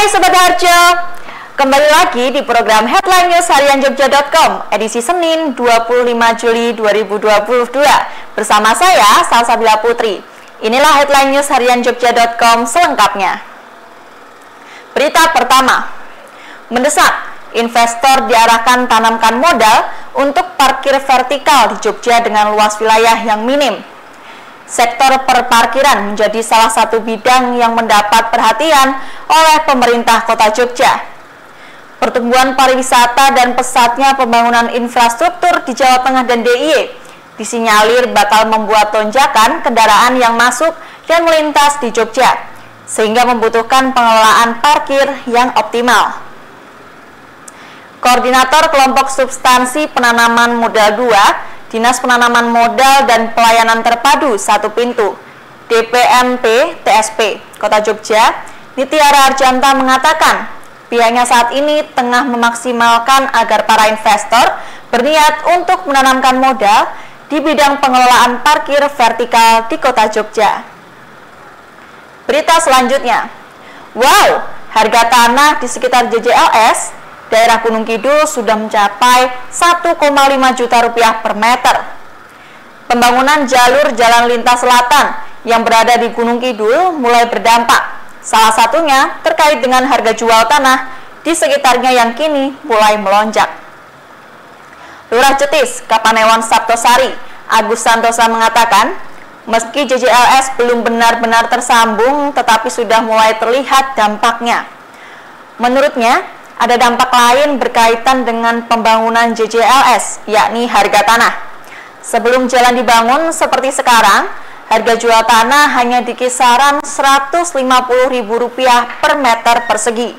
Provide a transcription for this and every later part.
Hai Sobat Harjo, kembali lagi di program Headline News Harian Jogja.com edisi Senin 25 Juli 2022 bersama saya Salsabila Putri. Inilah Headline News Harian Jogja.com selengkapnya. Berita pertama, mendesak investor diarahkan tanamkan modal untuk parkir vertikal di Jogja dengan luas wilayah yang minim. Sektor perparkiran menjadi salah satu bidang yang mendapat perhatian oleh pemerintah Kota Jogja. Pertumbuhan pariwisata dan pesatnya pembangunan infrastruktur di Jawa Tengah dan DIY disinyalir bakal membuat lonjakan kendaraan yang masuk dan melintas di Jogja, sehingga membutuhkan pengelolaan parkir yang optimal. Koordinator Kelompok Substansi Penanaman Modal 2, Dinas Penanaman Modal dan Pelayanan Terpadu Satu Pintu, DPMP TSP, Kota Jogja, Nitiara Arjanta mengatakan, pihaknya saat ini tengah memaksimalkan agar para investor berniat untuk menanamkan modal di bidang pengelolaan parkir vertikal di Kota Jogja. Berita selanjutnya, wow, harga tanah di sekitar JJLS daerah Gunung Kidul sudah mencapai 1,5 juta rupiah per meter. Pembangunan jalur jalan lintas selatan yang berada di Gunung Kidul mulai berdampak. Salah satunya terkait dengan harga jual tanah di sekitarnya yang kini mulai melonjak. Lurah Cetis, Kapanewon Saptosari, Agus Santosa mengatakan, meski JJLS belum benar-benar tersambung, tetapi sudah mulai terlihat dampaknya. Menurutnya, ada dampak lain berkaitan dengan pembangunan JJLS, yakni harga tanah. Sebelum jalan dibangun seperti sekarang, harga jual tanah hanya di kisaran Rp150.000 per meter persegi.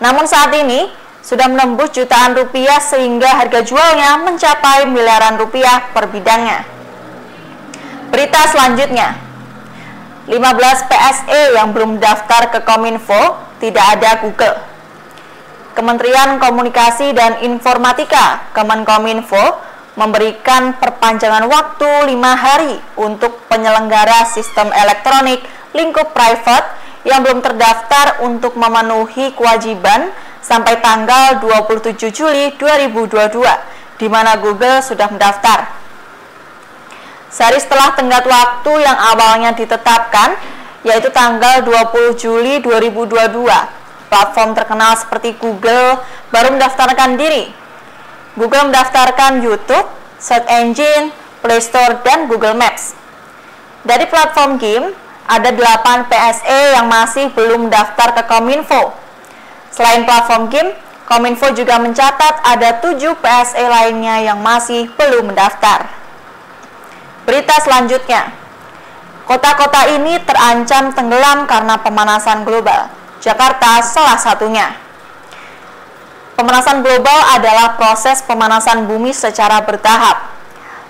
Namun saat ini sudah menembus jutaan rupiah sehingga harga jualnya mencapai miliaran rupiah per bidangnya. Berita selanjutnya, 15 PSE yang belum daftar ke Kominfo tidak ada Google. Kementerian Komunikasi dan Informatika Kemenkominfo memberikan perpanjangan waktu 5 hari untuk penyelenggara sistem elektronik lingkup private yang belum terdaftar untuk memenuhi kewajiban sampai tanggal 27 Juli 2022, di mana Google sudah mendaftar. Sehari setelah tenggat waktu yang awalnya ditetapkan, yaitu tanggal 20 Juli 2022, platform terkenal seperti Google baru mendaftarkan diri. Google mendaftarkan YouTube, Search Engine, Play Store, dan Google Maps. Dari platform game, ada 8 PSE yang masih belum mendaftar ke Kominfo. Selain platform game, Kominfo juga mencatat ada 7 PSE lainnya yang masih belum mendaftar. Berita selanjutnya, kota-kota ini terancam tenggelam karena pemanasan global. Jakarta salah satunya. Pemanasan global adalah proses pemanasan bumi secara bertahap.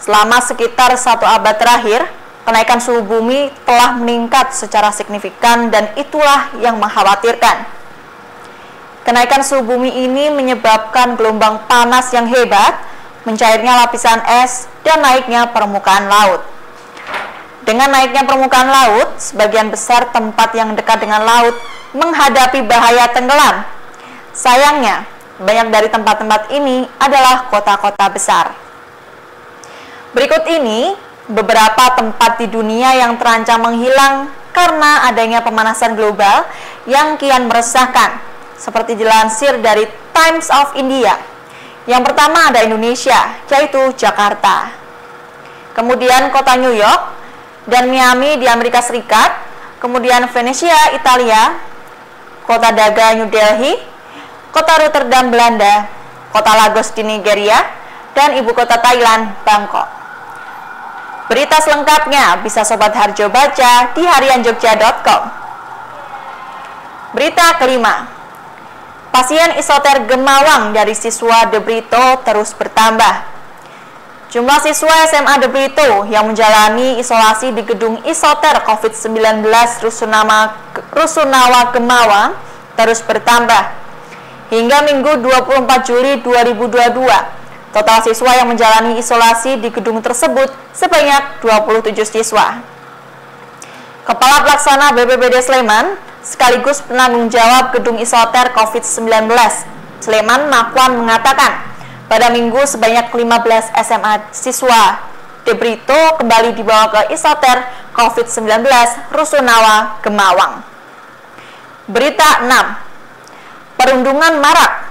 Selama sekitar 1 abad terakhir, kenaikan suhu bumi telah meningkat secara signifikan dan itulah yang mengkhawatirkan. Kenaikan suhu bumi ini menyebabkan gelombang panas yang hebat, mencairnya lapisan es, dan naiknya permukaan laut. Dengan naiknya permukaan laut, sebagian besar tempat yang dekat dengan laut menghadapi bahaya tenggelam. Sayangnya, banyak dari tempat-tempat ini adalah kota-kota besar. Berikut ini beberapa tempat di dunia yang terancam menghilang karena adanya pemanasan global yang kian meresahkan, seperti dilansir dari Times of India. Yang pertama ada Indonesia, yaitu Jakarta. Kemudian kota New York dan Miami di Amerika Serikat, kemudian Venesia, Italia, kota Dhaka, New Delhi, kota Rotterdam, Belanda, kota Lagos di Nigeria, dan ibu kota Thailand, Bangkok. Berita selengkapnya bisa Sobat Harjo baca di harianjogja.com. Berita kelima, pasien isoter Gemawang dari siswa De Brito terus bertambah. Jumlah siswa SMA De Brito yang menjalani isolasi di gedung isoter COVID-19 Rusunawa Gemawang terus bertambah. Hingga Minggu 24 Juli 2022, total siswa yang menjalani isolasi di gedung tersebut sebanyak 27 siswa. Kepala Pelaksana BPBD Sleman, sekaligus penanggung jawab Gedung Isoter COVID-19, Sleman Makwan mengatakan, pada Minggu sebanyak 15 SMA siswa De Brito kembali dibawa ke Isoter COVID-19 Rusunawa, Gemawang. Berita 6. Perundungan marak.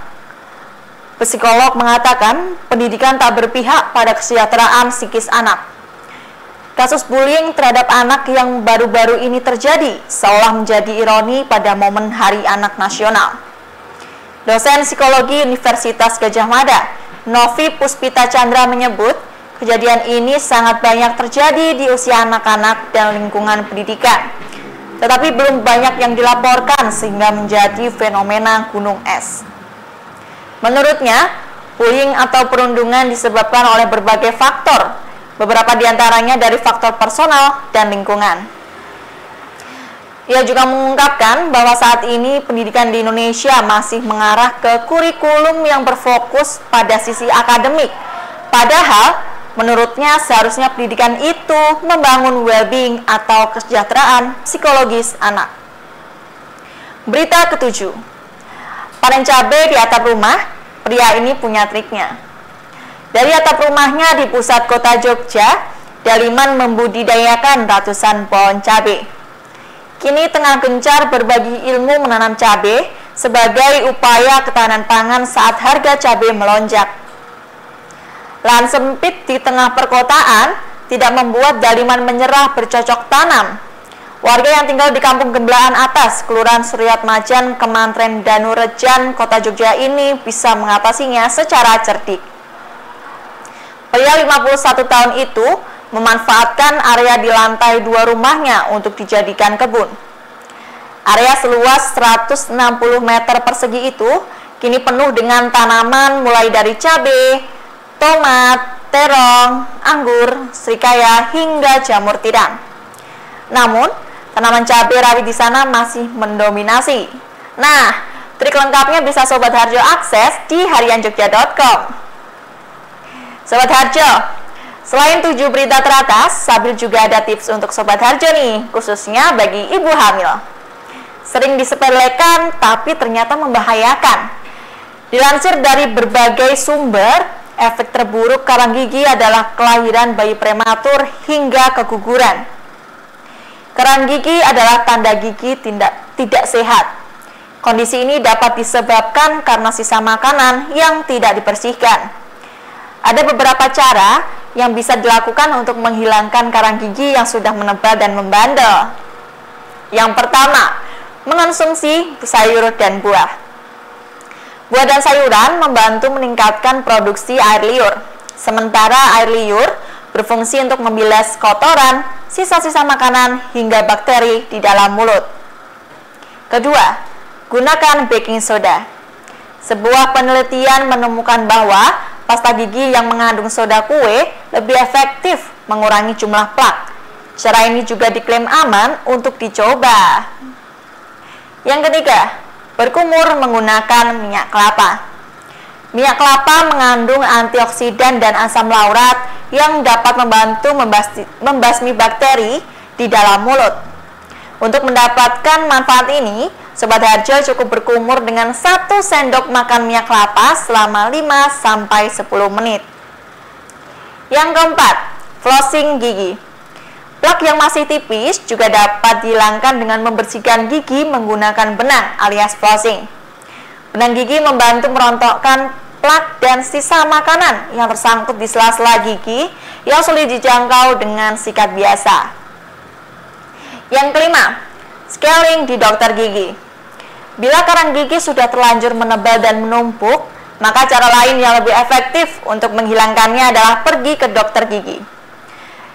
Psikolog mengatakan pendidikan tak berpihak pada kesejahteraan psikis anak. Kasus bullying terhadap anak yang baru-baru ini terjadi seolah menjadi ironi pada momen Hari Anak Nasional. Dosen psikologi Universitas Gadjah Mada, Novi Puspita Chandra menyebut, kejadian ini sangat banyak terjadi di usia anak-anak dan lingkungan pendidikan. Tetapi belum banyak yang dilaporkan sehingga menjadi fenomena gunung es. Menurutnya, bullying atau perundungan disebabkan oleh berbagai faktor, beberapa diantaranya dari faktor personal dan lingkungan. Ia juga mengungkapkan bahwa saat ini pendidikan di Indonesia masih mengarah ke kurikulum yang berfokus pada sisi akademik. Padahal, menurutnya seharusnya pendidikan itu membangun well-being atau kesejahteraan psikologis anak. Berita ke-7. Panen cabai di atap rumah, pria ini punya triknya. Dari atap rumahnya di pusat kota Jogja, Daliman membudidayakan ratusan pohon cabai. Kini tengah gencar berbagi ilmu menanam cabai sebagai upaya ketahanan pangan saat harga cabai melonjak. Lahan sempit di tengah perkotaan tidak membuat Daliman menyerah bercocok tanam. Warga yang tinggal di Kampung Gembelaan Atas, Kelurahan Suryat Majan, Kemantren Danurejan, Kota Jogja ini bisa mengatasinya secara cerdik. Pria 51 tahun itu memanfaatkan area di lantai 2 rumahnya untuk dijadikan kebun. Area seluas 160 meter persegi itu kini penuh dengan tanaman mulai dari cabai, tomat, terong, anggur, srikaya, hingga jamur tiram. Namun, tanaman cabai rawit di sana masih mendominasi. Nah, trik lengkapnya bisa Sobat Harjo akses di harianjogja.com. Sobat Harjo, selain 7 berita teratas, Sabil juga ada tips untuk Sobat Harjo nih, khususnya bagi ibu hamil. Sering disepelekan, tapi ternyata membahayakan. Dilansir dari berbagai sumber, efek terburuk karang gigi adalah kelahiran bayi prematur hingga keguguran. Karang gigi adalah tanda gigi tidak sehat. Kondisi ini dapat disebabkan karena sisa makanan yang tidak dibersihkan. Ada beberapa cara yang bisa dilakukan untuk menghilangkan karang gigi yang sudah menebal dan membandel. Yang pertama, mengonsumsi sayur dan buah. Buah dan sayuran membantu meningkatkan produksi air liur. Sementara air liur berfungsi untuk membilas kotoran, sisa-sisa makanan, hingga bakteri di dalam mulut. Kedua, gunakan baking soda. Sebuah penelitian menemukan bahwa pasta gigi yang mengandung soda kue lebih efektif mengurangi jumlah plak. Cara ini juga diklaim aman untuk dicoba. Yang ketiga, berkumur menggunakan minyak kelapa. Minyak kelapa mengandung antioksidan dan asam laurat yang dapat membantu membasmi bakteri di dalam mulut. Untuk mendapatkan manfaat ini, Sobat Harjo cukup berkumur dengan 1 sendok makan minyak kelapa selama 5-10 menit. Yang keempat, flossing gigi. Plak yang masih tipis juga dapat dihilangkan dengan membersihkan gigi menggunakan benang alias flossing. Benang gigi membantu merontokkan plak dan sisa makanan yang tersangkut di sela-sela gigi yang sulit dijangkau dengan sikat biasa. Yang kelima, scaling di dokter gigi. Bila karang gigi sudah terlanjur menebal dan menumpuk, maka cara lain yang lebih efektif untuk menghilangkannya adalah pergi ke dokter gigi.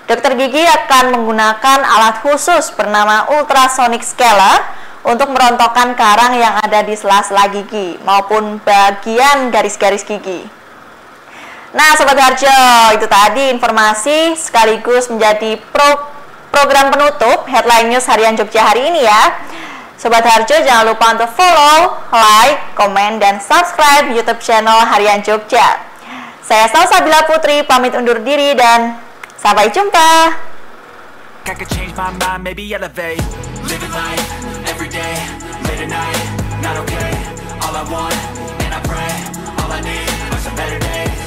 Dokter gigi akan menggunakan alat khusus bernama ultrasonic scaler untuk merontokkan karang yang ada di sela-sela gigi maupun bagian garis-garis gigi. Nah, Sobat Harjo, itu tadi informasi sekaligus menjadi program penutup Headline News Harian Jogja hari ini ya. Sobat Harjo, jangan lupa untuk follow, like, komen, dan subscribe YouTube channel Harian Jogja. Saya Salsabila Putri, pamit undur diri dan sampai jumpa. day, late at night, not okay. All I want, and I pray, all I need are some better days.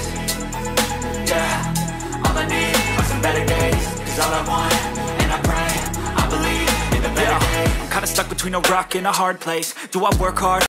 Yeah, all I need are some better days. Cause all I want, and I pray, I believe in the better days. I'm kinda stuck between a rock and a hard place. Do I work hard?